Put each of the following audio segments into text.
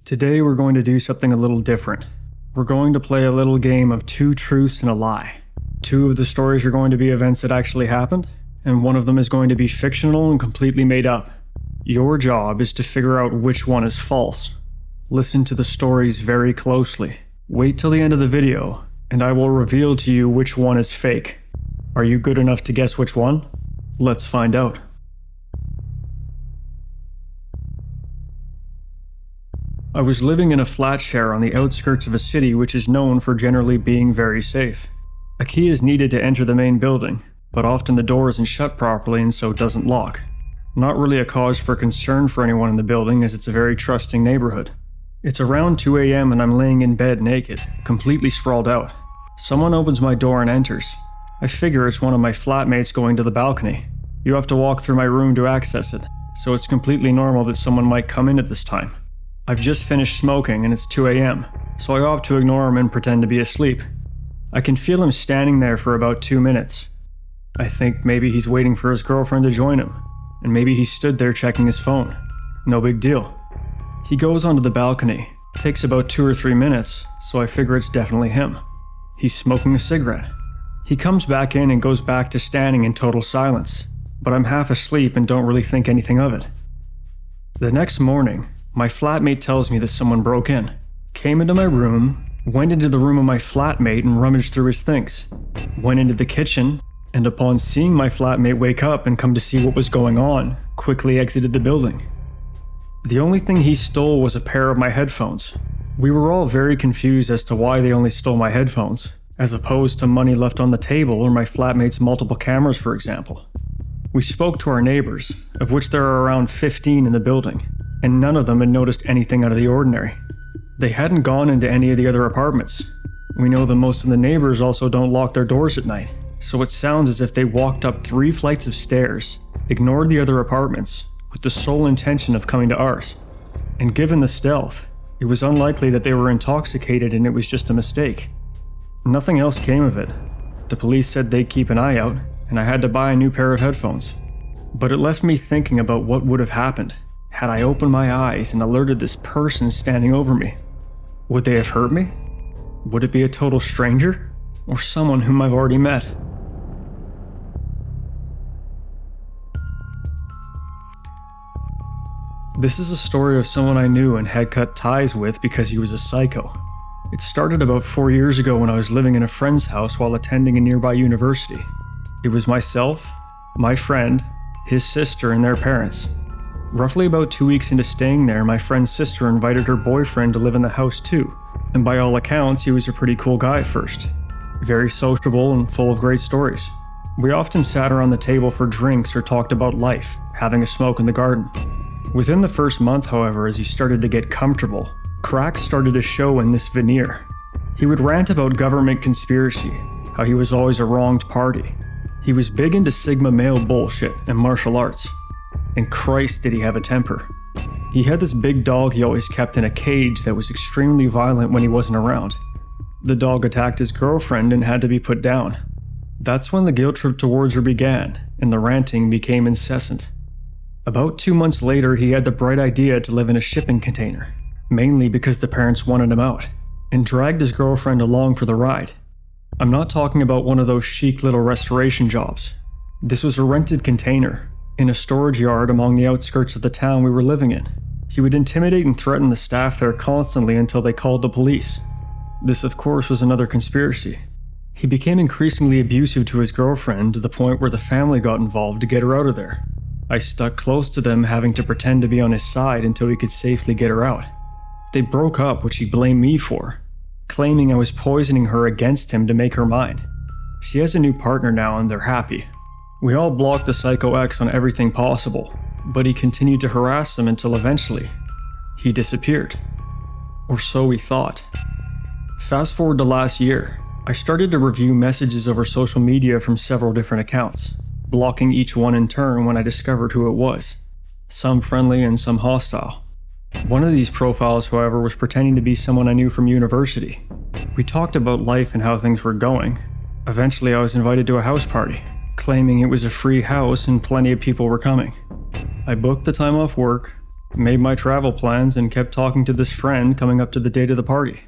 Today we're going to do something a little different. We're going to play a little game of two truths and a lie. Two of the stories are going to be events that actually happened, and one of them is going to be fictional and completely made up. Your job is to figure out which one is false. Listen to the stories very closely. Wait till the end of the video, and I will reveal to you which one is fake. Are you good enough to guess which one? Let's find out. I was living in a flat share on the outskirts of a city which is known for generally being very safe. A key is needed to enter the main building, but often the door isn't shut properly and so doesn't lock. Not really a cause for concern for anyone in the building as it's a very trusting neighborhood. It's around 2 a.m. and I'm laying in bed naked, completely sprawled out. Someone opens my door and enters. I figure it's one of my flatmates going to the balcony. You have to walk through my room to access it, so it's completely normal that someone might come in at this time. I've just finished smoking and it's 2 a.m., so I opt to ignore him and pretend to be asleep. I can feel him standing there for about 2 minutes. I think maybe he's waiting for his girlfriend to join him, and maybe he stood there checking his phone. No big deal. He goes onto the balcony. Takes about 2 or 3 minutes, so I figure it's definitely him. He's smoking a cigarette. He comes back in and goes back to standing in total silence, but I'm half asleep and don't really think anything of it. The next morning, my flatmate tells me that someone broke in, came into my room, went into the room of my flatmate and rummaged through his things, went into the kitchen, and upon seeing my flatmate wake up and come to see what was going on, quickly exited the building. The only thing he stole was a pair of my headphones. We were all very confused as to why they only stole my headphones, as opposed to money left on the table or my flatmate's multiple cameras, for example. We spoke to our neighbors, of which there are around 15 in the building, and none of them had noticed anything out of the ordinary. They hadn't gone into any of the other apartments. We know that most of the neighbors also don't lock their doors at night, so it sounds as if they walked up 3 flights of stairs, ignored the other apartments, with the sole intention of coming to ours. And given the stealth, it was unlikely that they were intoxicated and it was just a mistake. Nothing else came of it. The police said they'd keep an eye out, and I had to buy a new pair of headphones. But it left me thinking about what would have happened had I opened my eyes and alerted this person standing over me. Would they have hurt me? Would it be a total stranger? Or someone whom I've already met? This is a story of someone I knew and had cut ties with because he was a psycho. It started about 4 years ago when I was living in a friend's house while attending a nearby university. It was myself, my friend, his sister, and their parents. Roughly about 2 weeks into staying there, my friend's sister invited her boyfriend to live in the house too, and by all accounts, he was a pretty cool guy at first. Very sociable and full of great stories. We often sat around the table for drinks or talked about life, having a smoke in the garden. Within the first month, however, as he started to get comfortable, cracks started to show in this veneer. He would rant about government conspiracy, how he was always a wronged party. He was big into Sigma male bullshit and martial arts. And Christ did he have a temper. He had this big dog he always kept in a cage that was extremely violent when he wasn't around. The dog attacked his girlfriend and had to be put down. That's when the guilt trip towards her began, and the ranting became incessant. About 2 months later, he had the bright idea to live in a shipping container, mainly because the parents wanted him out, and dragged his girlfriend along for the ride. I'm not talking about one of those chic little restoration jobs. This was a rented container, in a storage yard among the outskirts of the town we were living in. He would intimidate and threaten the staff there constantly until they called the police. This, of course, was another conspiracy. He became increasingly abusive to his girlfriend to the point where the family got involved to get her out of there. I stuck close to them, having to pretend to be on his side until he could safely get her out. They broke up, which he blamed me for, claiming I was poisoning her against him to make her mine. She has a new partner now and they're happy. We all blocked the Psycho X on everything possible, but he continued to harass him until eventually, he disappeared. Or so we thought. Fast forward to last year, I started to review messages over social media from several different accounts, blocking each one in turn when I discovered who it was. Some friendly and some hostile. One of these profiles, however, was pretending to be someone I knew from university. We talked about life and how things were going. Eventually, I was invited to a house party, claiming it was a free house and plenty of people were coming. I booked the time off work, made my travel plans, and kept talking to this friend coming up to the date of the party.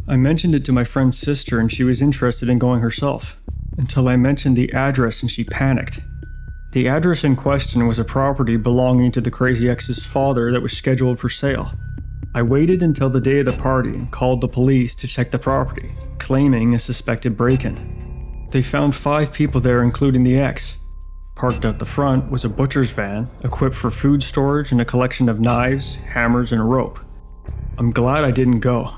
I mentioned it to my friend's sister and she was interested in going herself, until I mentioned the address and she panicked. The address in question was a property belonging to the crazy ex's father that was scheduled for sale. I waited until the day of the party and called the police to check the property, claiming a suspected break-in. They found 5 people there, including the ex. Parked out the front was a butcher's van, equipped for food storage and a collection of knives, hammers, and rope. I'm glad I didn't go.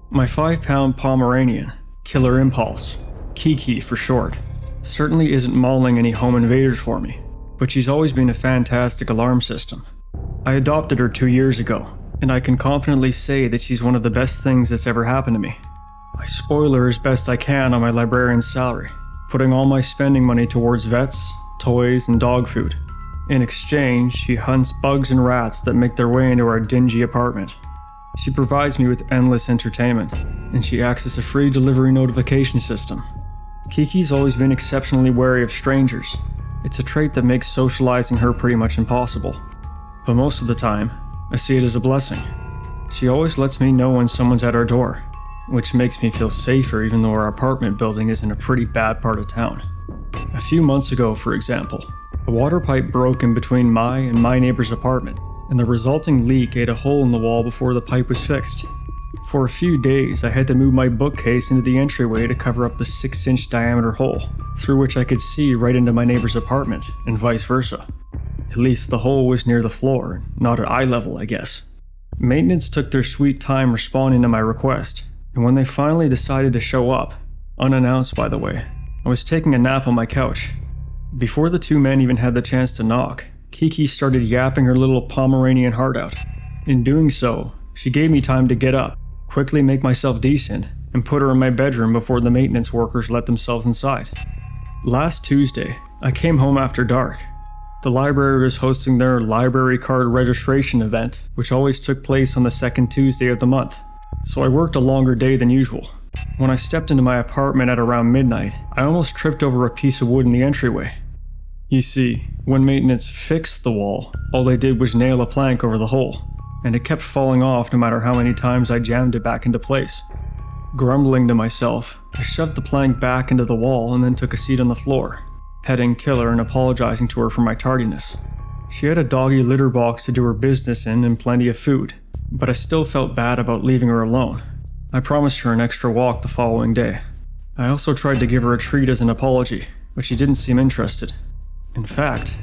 My 5-pound Pomeranian, Killer Impulse, Kiki for short, certainly isn't mauling any home invaders for me, but she's always been a fantastic alarm system. I adopted her 2 years ago, and I can confidently say that she's one of the best things that's ever happened to me. I spoil her as best I can on my librarian's salary, putting all my spending money towards vets, toys, and dog food. In exchange, she hunts bugs and rats that make their way into our dingy apartment. She provides me with endless entertainment, and she acts as a free delivery notification system. Kiki's always been exceptionally wary of strangers. It's a trait that makes socializing her pretty much impossible. But most of the time, I see it as a blessing. She always lets me know when someone's at our door, which makes me feel safer even though our apartment building is in a pretty bad part of town. A few months ago, for example, a water pipe broke in between my and my neighbor's apartment, and the resulting leak ate a hole in the wall before the pipe was fixed. For a few days, I had to move my bookcase into the entryway to cover up the 6-inch diameter hole, through which I could see right into my neighbor's apartment, and vice versa. At least the hole was near the floor, not at eye level, I guess. Maintenance took their sweet time responding to my request, and when they finally decided to show up, unannounced by the way, I was taking a nap on my couch. Before the 2 men even had the chance to knock, Kiki started yapping her little Pomeranian heart out. In doing so, she gave me time to get up, quickly make myself decent, and put her in my bedroom before the maintenance workers let themselves inside. Last Tuesday, I came home after dark. The library was hosting their library card registration event, which always took place on the 2nd Tuesday of the month, so I worked a longer day than usual. When I stepped into my apartment at around midnight, I almost tripped over a piece of wood in the entryway. You see, when maintenance fixed the wall, all they did was nail a plank over the hole, and it kept falling off no matter how many times I jammed it back into place. Grumbling to myself, I shoved the plank back into the wall and then took a seat on the floor, petting Killer and apologizing to her for my tardiness. She had a doggy litter box to do her business in and plenty of food, but I still felt bad about leaving her alone. I promised her an extra walk the following day. I also tried to give her a treat as an apology, but she didn't seem interested. In fact,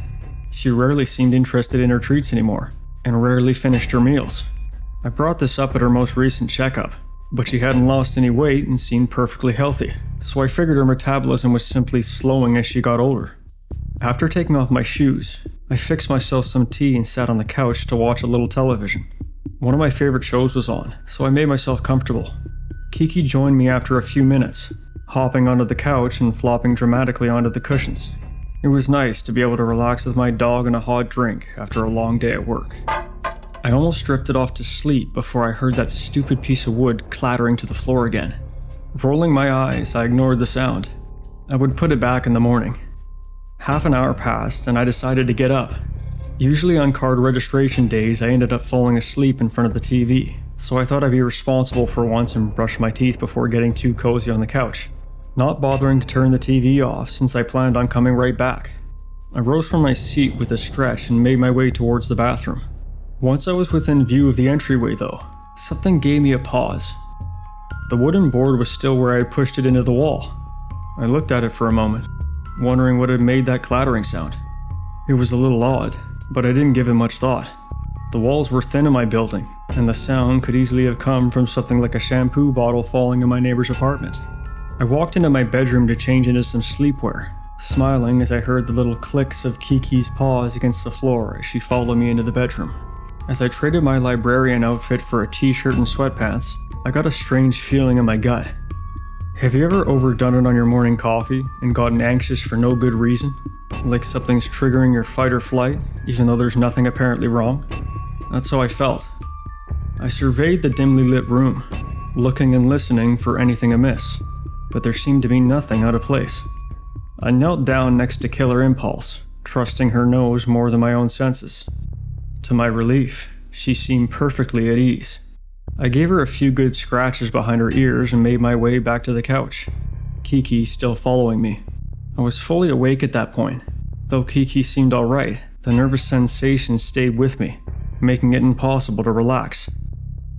she rarely seemed interested in her treats anymore, and rarely finished her meals. I brought this up at her most recent checkup, but she hadn't lost any weight and seemed perfectly healthy, so I figured her metabolism was simply slowing as she got older. After taking off my shoes, I fixed myself some tea and sat on the couch to watch a little television. One of my favorite shows was on, so I made myself comfortable. Kiki joined me after a few minutes, hopping onto the couch and flopping dramatically onto the cushions. It was nice to be able to relax with my dog and a hot drink after a long day at work. I almost drifted off to sleep before I heard that stupid piece of wood clattering to the floor again. Rolling my eyes, I ignored the sound. I would put it back in the morning. Half an hour passed and I decided to get up. Usually on card registration days, I ended up falling asleep in front of the TV, so I thought I'd be responsible for once and brush my teeth before getting too cozy on the couch, not bothering to turn the TV off since I planned on coming right back. I rose from my seat with a stretch and made my way towards the bathroom. Once I was within view of the entryway though, something gave me a pause. The wooden board was still where I had pushed it into the wall. I looked at it for a moment, wondering what had made that clattering sound. It was a little odd, but I didn't give it much thought. The walls were thin in my building, and the sound could easily have come from something like a shampoo bottle falling in my neighbor's apartment. I walked into my bedroom to change into some sleepwear, smiling as I heard the little clicks of Kiki's paws against the floor as she followed me into the bedroom. As I traded my librarian outfit for a t-shirt and sweatpants, I got a strange feeling in my gut. Have you ever overdone it on your morning coffee and gotten anxious for no good reason? Like something's triggering your fight or flight, even though there's nothing apparently wrong? That's how I felt. I surveyed the dimly lit room, looking and listening for anything amiss, but there seemed to be nothing out of place. I knelt down next to Killer Impulse, trusting her nose more than my own senses. To my relief, she seemed perfectly at ease. I gave her a few good scratches behind her ears and made my way back to the couch, Kiki still following me. I was fully awake at that point. Though Kiki seemed alright, the nervous sensation stayed with me, making it impossible to relax.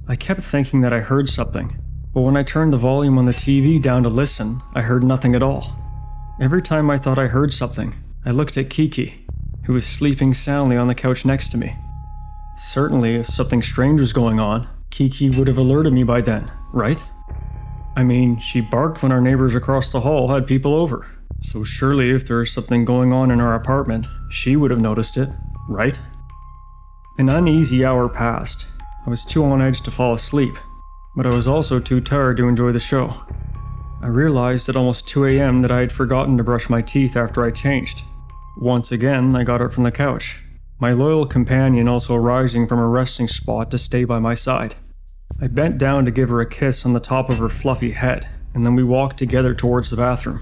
I kept thinking that I heard something, but when I turned the volume on the TV down to listen, I heard nothing at all. Every time I thought I heard something, I looked at Kiki, who was sleeping soundly on the couch next to me. Certainly, if something strange was going on, Kiki would have alerted me by then, right? I mean, she barked when our neighbors across the hall had people over, so surely if there was something going on in our apartment, she would have noticed it, right? An uneasy hour passed. I was too on edge to fall asleep, but I was also too tired to enjoy the show. I realized at almost 2 a.m. that I had forgotten to brush my teeth after I changed. Once again, I got up from the couch, my loyal companion also rising from her resting spot to stay by my side. I bent down to give her a kiss on the top of her fluffy head, and then we walked together towards the bathroom.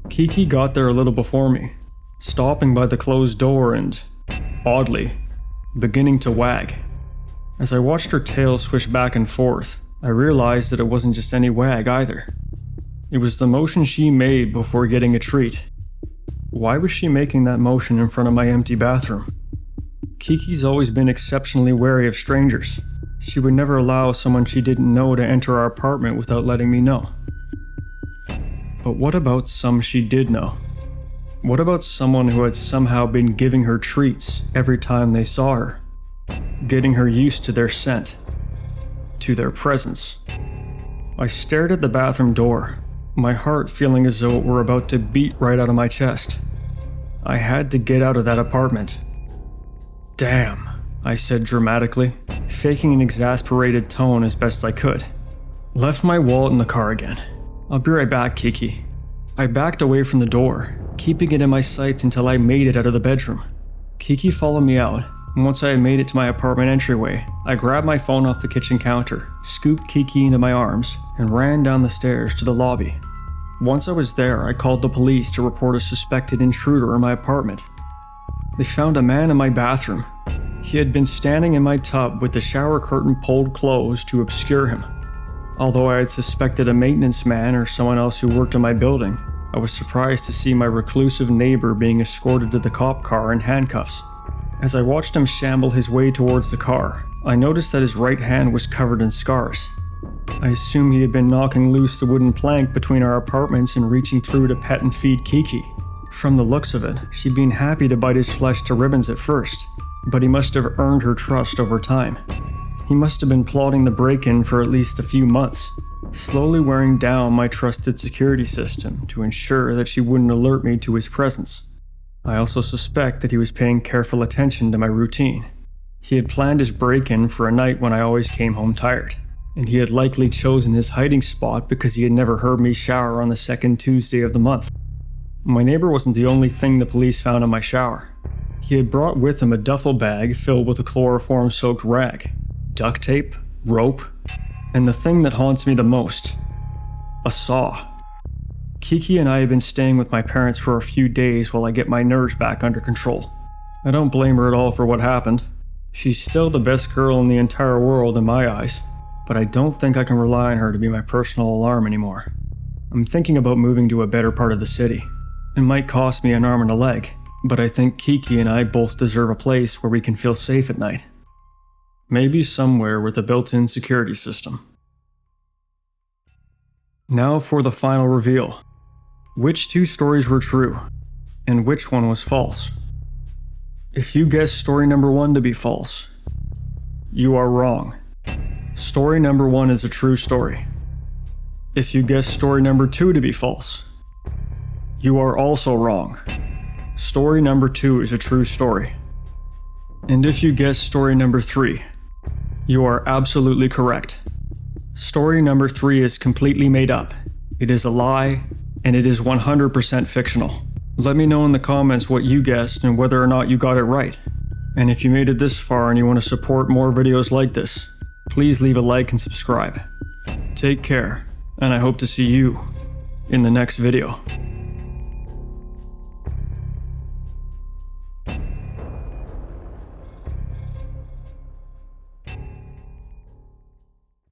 Kiki got there a little before me, stopping by the closed door and, oddly, beginning to wag. As I watched her tail swish back and forth, I realized that it wasn't just any wag either. It was the motion she made before getting a treat. Why was she making that motion in front of my empty bathroom? Kiki's always been exceptionally wary of strangers. She would never allow someone she didn't know to enter our apartment without letting me know. But what about some she did know? What about someone who had somehow been giving her treats every time they saw her? Getting her used to their scent, to their presence. I stared at the bathroom door, my heart feeling as though it were about to beat right out of my chest. I had to get out of that apartment. Damn, I said dramatically, faking an exasperated tone as best I could. Left my wallet in the car again. I'll be right back, Kiki. I backed away from the door, keeping it in my sights until I made it out of the bedroom. Kiki followed me out, and once I had made it to my apartment entryway, I grabbed my phone off the kitchen counter, scooped Kiki into my arms, and ran down the stairs to the lobby. Once I was there, I called the police to report a suspected intruder in my apartment. They found a man in my bathroom. He had been standing in my tub with the shower curtain pulled closed to obscure him. Although I had suspected a maintenance man or someone else who worked in my building, I was surprised to see my reclusive neighbor being escorted to the cop car in handcuffs. As I watched him shamble his way towards the car, I noticed that his right hand was covered in scars. I assume he had been knocking loose the wooden plank between our apartments and reaching through to pet and feed Kiki. From the looks of it, she'd been happy to bite his flesh to ribbons at first, but he must have earned her trust over time. He must have been plotting the break-in for at least a few months, slowly wearing down my trusted security system to ensure that she wouldn't alert me to his presence. I also suspect that he was paying careful attention to my routine. He had planned his break-in for a night when I always came home tired, and he had likely chosen his hiding spot because he had never heard me shower on the second Tuesday of the month. My neighbor wasn't the only thing the police found in my shower. He had brought with him a duffel bag filled with a chloroform-soaked rag, duct tape, rope, and the thing that haunts me the most, a saw. Kiki and I had been staying with my parents for a few days while I get my nerves back under control. I don't blame her at all for what happened. She's still the best girl in the entire world in my eyes, but I don't think I can rely on her to be my personal alarm anymore. I'm thinking about moving to a better part of the city. It might cost me an arm and a leg, but I think Kiki and I both deserve a place where we can feel safe at night. Maybe somewhere with a built-in security system. Now for the final reveal. Which two stories were true, and which one was false? If you guessed story number 1 to be false, you are wrong. Story number 1 is a true story. If you guessed story number 2 to be false, you are also wrong. Story number 2 is a true story. And if you guessed story number 3, you are absolutely correct. Story number 3 is completely made up. It is a lie, and it is 100% fictional. Let me know in the comments what you guessed and whether or not you got it right. And if you made it this far and you want to support more videos like this, please leave a like and subscribe. Take care, and I hope to see you in the next video.